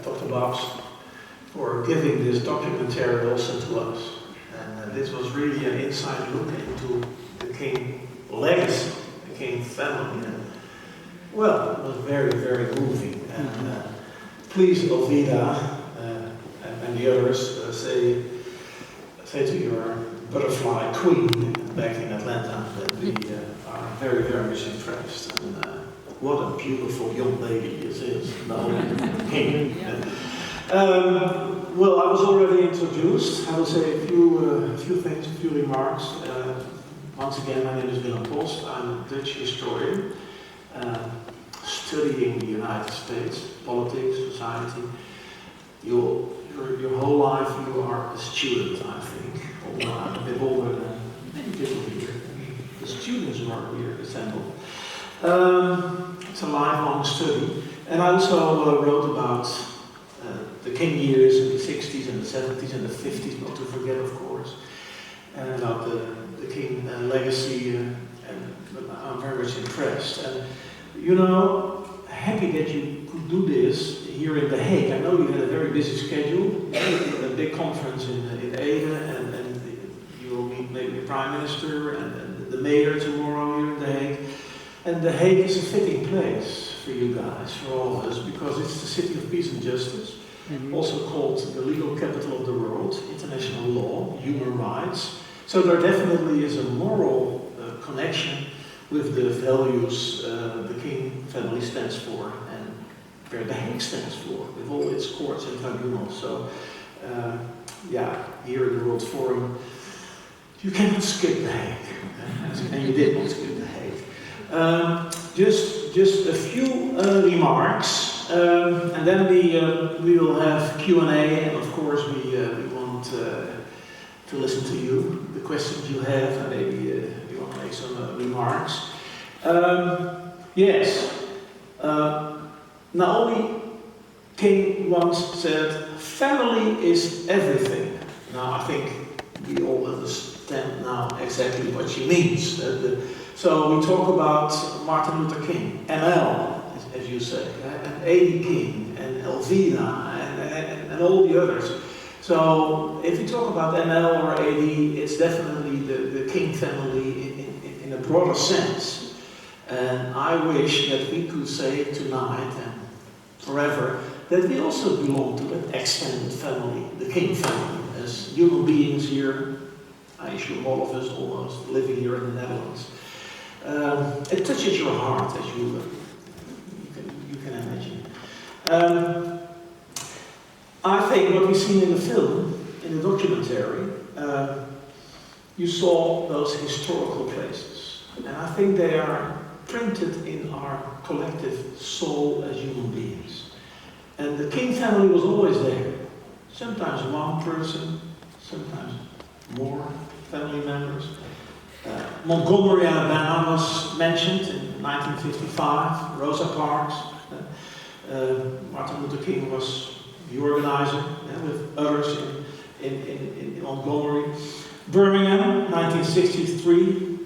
Dr. Babs, for giving this documentary also to us. And this was really an inside look into the King legacy, the King family. And, well, it was very, very moving. And please, Elvira and the others, say to your butterfly queen back in Atlanta that we are very, very much impressed. And what a beautiful young lady this is, Naomi King. Well, I was already introduced. I will say a few things, a few remarks. Once again, my name is Willem Post. I'm a Dutch historian, studying the United States, politics, society. Your whole life you are a student, I think. Although I'm a bit older than many people here. The students who are here assembled. It's a lifelong study. And I also wrote about the King years in the 60s and the 70s and the 50s, not to forget, of course. And about the King legacy, and I'm very much impressed. And you know, happy that you could do this here in The Hague. I know you had a very busy schedule, a big conference in Ede, and you will meet maybe the Prime Minister and the Mayor tomorrow here in The Hague. And The Hague is a fitting place for you guys, for all of us, because it's the city of peace and justice. Also called the legal capital of the world, international law, human rights. So there definitely is a moral connection with the values the King family stands for and where The Hague stands for, with all its courts and tribunals. So, yeah, here in the World Forum, you cannot skip The Hague, and you did not skip The Hague. Just a few remarks. And then we will have Q&A, and of course we want to listen to you, the questions you have, and maybe you want to make some remarks. Yes, Naomi King once said, "Family is everything." Now I think we all understand now exactly what she means. So we talk about Martin Luther King, ML. As you say, and A.D. King, and Elvira, and all the others. So, if you talk about ML or A.D., it's definitely the King family in a broader sense. And I wish that we could say tonight and forever that we also belong to that extended family, the King family, as human beings here. I assume all of us almost living here in the Netherlands. It touches your heart as you can imagine. I think what we've seen in the film, in the documentary, you saw those historical places. And I think they are printed in our collective soul as human beings. And the King family was always there. Sometimes one person, sometimes more family members. Montgomery, Alabama was mentioned in 1955, Rosa Parks. Martin Luther King was the organizer with others in Montgomery. Birmingham, 1963,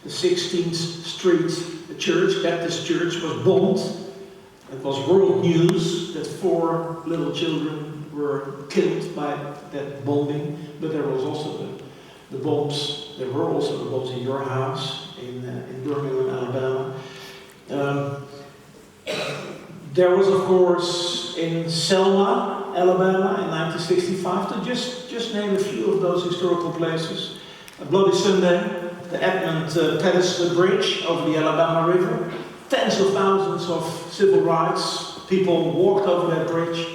the 16th Street Church, Baptist Church, was bombed. It was world news that 4 little children were killed by that bombing, but there was also the bombs. There were also the bombs in your house in Birmingham, Alabama. There was, of course, in Selma, Alabama, in 1965, to just name a few of those historical places. Bloody Sunday, the Edmund Pettus Bridge over the Alabama River. Tens of thousands of civil rights people walked over that bridge,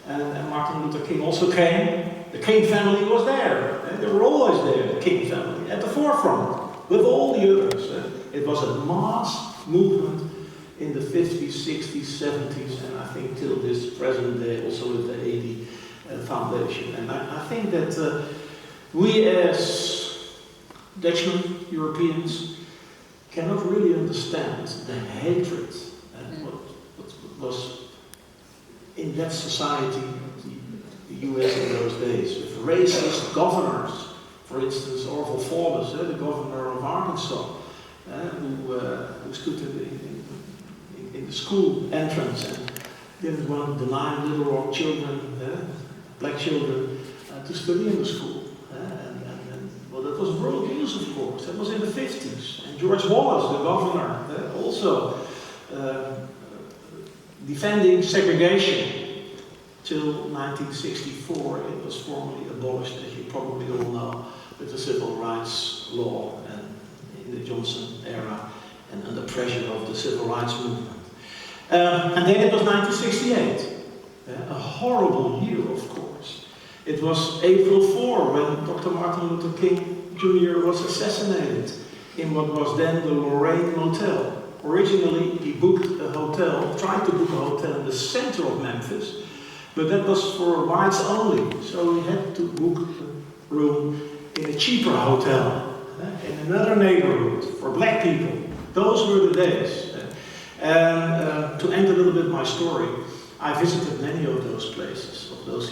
and Martin Luther King also came. The King family was there. They were always there, the King family, at the forefront, with all the others. It was a mass movement in the 50s, 60s, 70s, and I think till this present day, also with the AD Foundation. And I think that we as Dutchmen, Europeans, cannot really understand the hatred what was in that society, the US in those days, with racist governors. For instance, Orville Forbes, the governor of Arkansas, who stood in the school entrance didn't want the 9 Little Rock children, black children, to study in the school. Well, that was world news, of course. That was in the 50s. And George Wallace, the governor, also defending segregation. Till 1964, it was formally abolished, as you probably all know, with the civil rights law and in the Johnson era and under pressure of the civil rights movement. And then it was 1968. A horrible year, of course. It was April 4 when Dr. Martin Luther King Jr. was assassinated in what was then the Lorraine Motel. Originally, he booked a hotel, tried to book a hotel in the center of Memphis, but that was for whites only. So he had to book a room in a cheaper hotel, in another neighborhood for black people. Those were the days. And to end a little bit my story, I visited many of those places, of those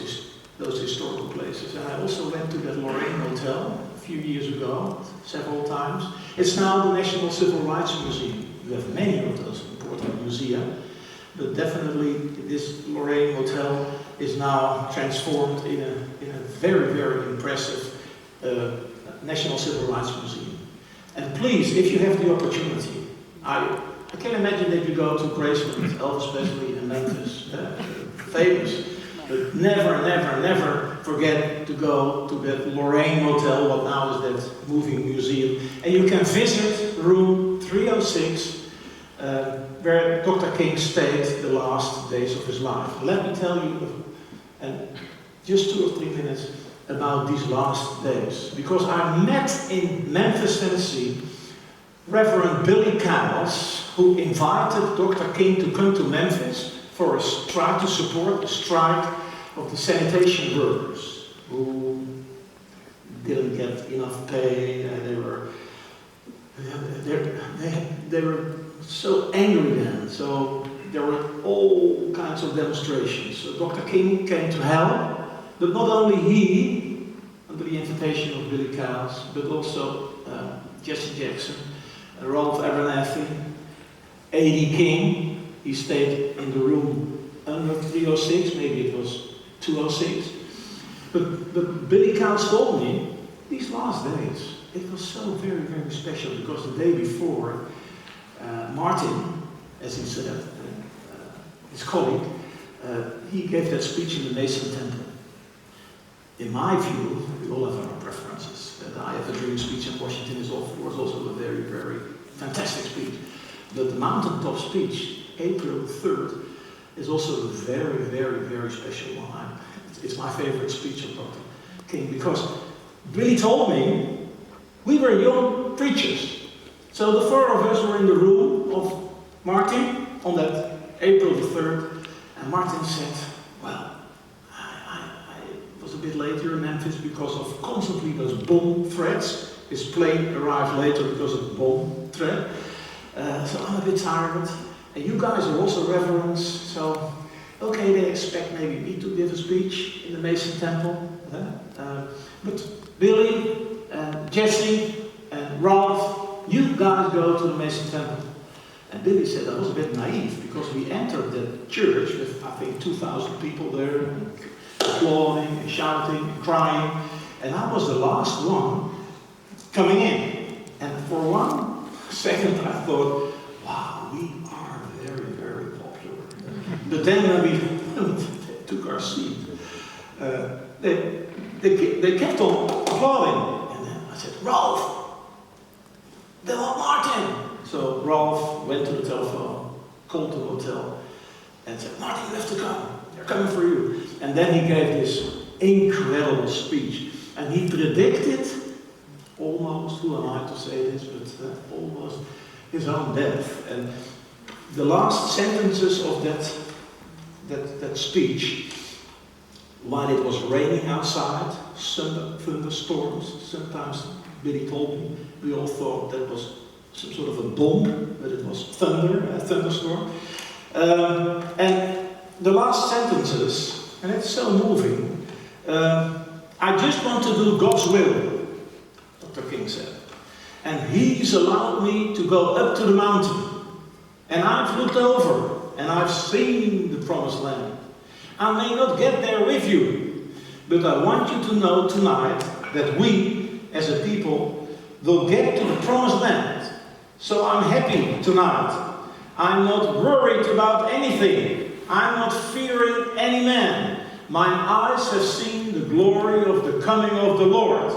historical places, and I also went to that Lorraine Hotel a few years ago, several times. It's now the National Civil Rights Museum. You have many of those important museums, but definitely this Lorraine Hotel is now transformed in a very, very impressive National Civil Rights Museum. And please, if you have the opportunity, I can imagine that you go to Graceland, Elvis Presley and Memphis, famous, but never, never, never forget to go to that Lorraine Hotel, what now is that moving museum, and you can visit room 306, where Dr. King stayed the last days of his life. Let me tell you, and just 2 or 3 minutes about these last days, because I met in Memphis, Tennessee, Reverend Billy Cowles, who invited Dr. King to come to Memphis for a strike, to support the strike of the sanitation workers who didn't get enough pay, and they were so angry then. So there were all kinds of demonstrations. So Dr. King came to help, but not only he, under the invitation of Billy Cowles, but also Jesse Jackson, Rolf Abernathy, A.D. King. He stayed in the room under 306, maybe it was 206. But Billy Cowles told me, these last days, it was so very, very special, because the day before, Martin, as he said, his colleague, he gave that speech in the Mason Temple. In my view, we all have our preferences. The I Have a Dream speech in Washington was also a very, very fantastic speech. But the mountaintop speech, April 3rd, is also a very, very, very special one. It's my favorite speech of Dr. King, because Billy told me we were young preachers. So the 4 of us were in the room of Martin on that April the 3rd, and Martin said, well, I was a bit later in Memphis because of constantly those bomb threats. His plane arrived later because of the bomb threat. So I'm a bit tired. And you guys are also reverends, so okay, they expect maybe me to give a speech in the Mason Temple. But Billy and Jesse and Ralph, you guys go to the Mason Temple. And Billy said I was a bit naive, because we entered the church with, I think, 2,000 people there, and applauding and shouting and crying, and I was the last one coming in. And for 1 second I thought, wow, we are very, very popular. But then when we took our seat, they kept on applauding. And then I said, Rolf, they want Martin. So Rolf went to the telephone, called the hotel, and said, Martin, you have to come. They're coming for you. And then he gave this incredible speech. And he predicted almost, who am I to say this, but almost his own death. And the last sentences of that speech, while it was raining outside, thunderstorms, sometimes Billy told me, we all thought that was some sort of a bomb, but it was thunder, a thunderstorm. And the last sentences, and it's so moving, I just want to do God's will, Dr. King said. And He's allowed me to go up to the mountain. And I've looked over, and I've seen the promised land. I may not get there with you, but I want you to know tonight that we, as a people, will get to the promised land. So I'm happy tonight. I'm not worried about anything. I'm not fearing any man. Mine eyes have seen the glory of the coming of the Lord.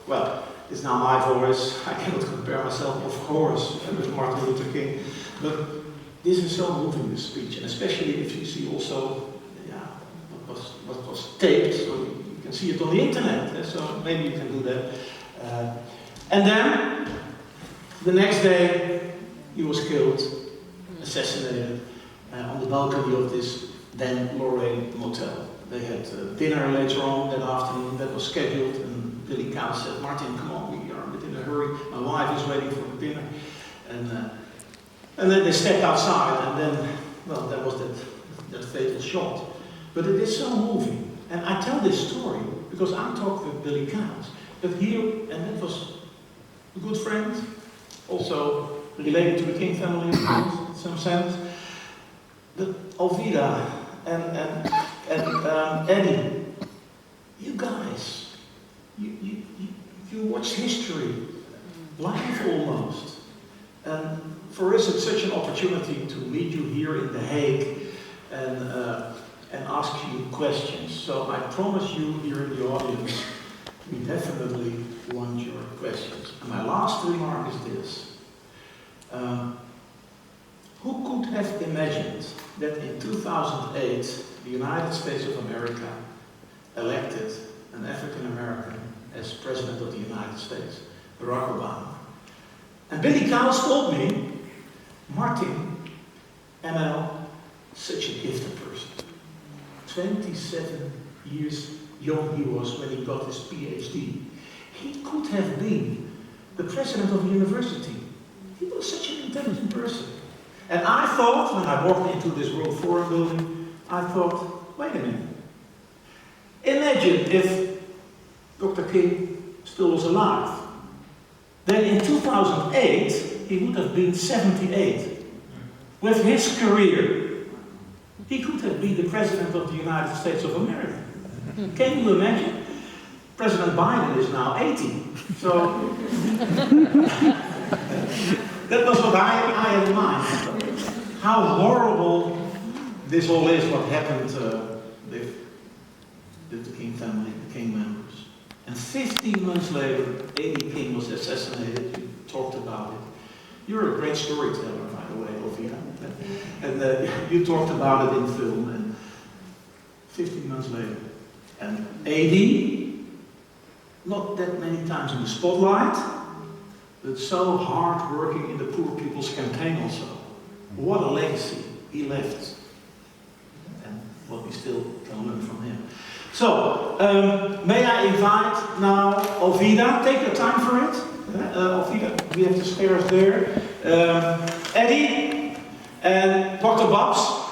Well, it's now my voice. I cannot compare myself, of course, with Martin Luther King. But this is so moving, this speech. And especially if you see also what was taped. So you can see it on the internet. So maybe you can do that. And then, the next day, he was killed, assassinated, on the balcony of this then Lorraine motel. They had dinner later on that afternoon that was scheduled, and Billy Cow said, Martin, come on, we are a bit in a hurry. My wife is waiting for the dinner. And then they stepped outside, and then, well, that was that fatal shot. But it is so moving. And I tell this story because I talked with Billy Cows. But here, and that was a good friend, also related to the King family in some sense. But Alvida and Eddie, you guys, you watch history, live almost. And for us it's such an opportunity to meet you here in The Hague and ask you questions. So I promise you here in the audience, we definitely want your questions. And my last remark is this. Who could have imagined that in 2008, the United States of America elected an African American as President of the United States, Barack Obama? And Billy Cows told me, Martin, ML, such a gifted person. 27 years young he was when he got his PhD. He could have been the president of a university. He was such an intelligent person. And I thought, when I walked into this World Forum building, I thought, wait a minute. Imagine if Dr. King still was alive. Then in 2008, he would have been 78. With his career, he could have been the President of the United States of America. Can you imagine? President Biden is now 80. So, that was what I had in mind. How horrible this all is, what happened with the King family, the King members. And 15 months later, A.D. King was assassinated. You talked about it. You're a great storyteller, by the way, Ovia. And you talked about it in film. And 15 months later. And A.D., not that many times in the spotlight, but so hard working in the Poor People's Campaign also. What a legacy he left. And what we still can learn from him. So, may I invite now Alvida, take your time for it. Alvida, we have the stairs there. Eddie and Dr. Babs.